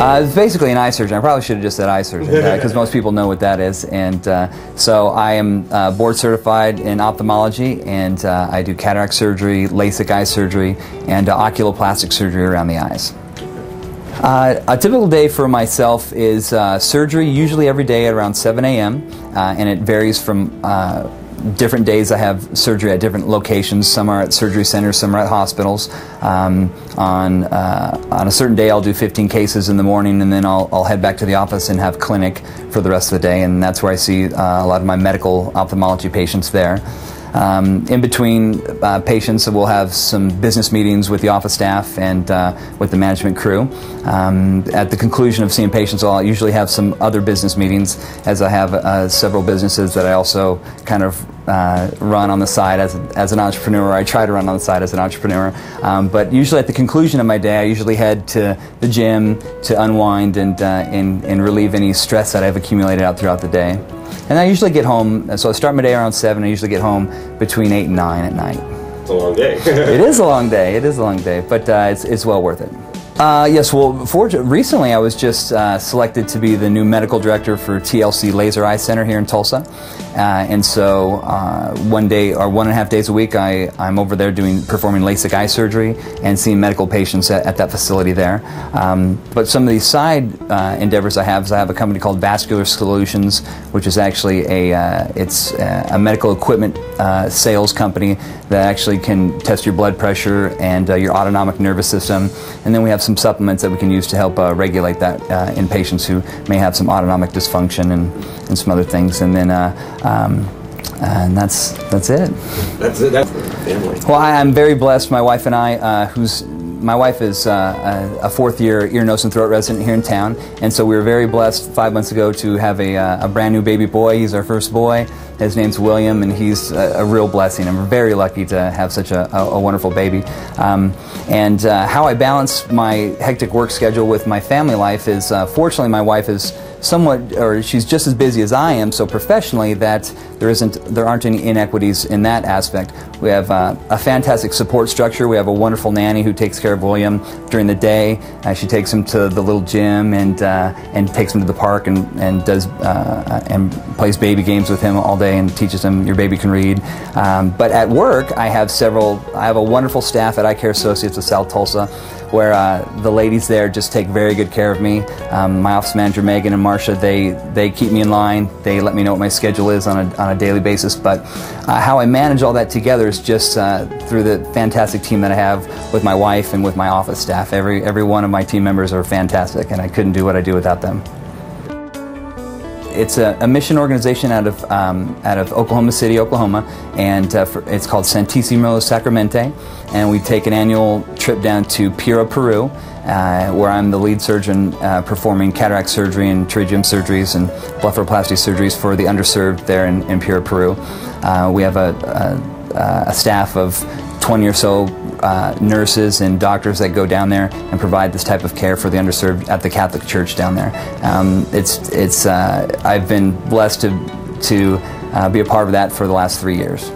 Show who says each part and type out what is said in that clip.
Speaker 1: It's basically an eye surgeon. I probably should have just said eye surgeon because most people know what that is. And so I am board certified in ophthalmology, and I do cataract surgery, LASIK eye surgery, and oculoplastic surgery around the eyes. A typical day for myself is surgery, usually every day at around 7 a.m., and it varies from different days. I have surgery at different locations. Some are at surgery centers, some are at hospitals. On a certain day I'll do 15 cases in the morning, and then I'll head back to the office and have clinic for the rest of the day, and that's where I see a lot of my medical ophthalmology patients there. In between patients, we'll have some business meetings with the office staff and with the management crew. At the conclusion of seeing patients, I'll usually have some other business meetings, as I have several businesses that I also kind of run on the side as an entrepreneur. I try to run on the side as an entrepreneur. But usually at the conclusion of my day, I usually head to the gym to unwind and relieve any stress that I've accumulated out throughout the day. And I usually get home, so I start my day around 7, I usually get home between 8 and 9 at night.
Speaker 2: It's a long day.
Speaker 1: It is a long day, but it's well worth it. Yes, well, recently I was just selected to be the new medical director for TLC Laser Eye Center here in Tulsa. And so 1 day or 1.5 days a week I'm over there performing LASIK eye surgery and seeing medical patients at that facility there. But some of these side endeavors I have is I have a company called Vascular Solutions, which is actually it's a medical equipment sales company that actually can test your blood pressure and your autonomic nervous system. And then we have some supplements that we can use to help regulate that in patients who may have some autonomic dysfunction and some other things. And then and that's it.
Speaker 2: That's it. That's family.
Speaker 1: Well, I'm very blessed. My wife and I, my wife is a fourth-year ear, nose, and throat resident here in town, and so we were very blessed 5 months ago to have a brand new baby boy. He's our first boy. His name's William, and he's a real blessing. I'm very lucky to have such a wonderful baby. And how I balance my hectic work schedule with my family life is, fortunately, my wife is she's just as busy as I am, so professionally that there aren't any inequities in that aspect. We have a fantastic support structure. We have a wonderful nanny who takes care of William during the day. She takes him to the little gym and takes him to the park and does and plays baby games with him all day and teaches him your baby can read. But at work, I have a wonderful staff at Eye Care Associates of South Tulsa, where the ladies there just take very good care of me. My office manager Megan and Marcia, they keep me in line. They let me know what my schedule is on a daily basis. But how I manage all that together is just through the fantastic team that I have with my wife and with my office staff. Every one of my team members are fantastic, and I couldn't do what I do without them. It's a mission organization out of Oklahoma City, Oklahoma, and it's called Santísimo Sacramente, and we take an annual trip down to Piura, Peru, where I'm the lead surgeon performing cataract surgery and pterygium surgeries and blepharoplasty surgeries for the underserved there in Piura, Peru. We have a staff of 20 or so nurses and doctors that go down there and provide this type of care for the underserved at the Catholic Church down there. I've been blessed to be a part of that for the last 3 years.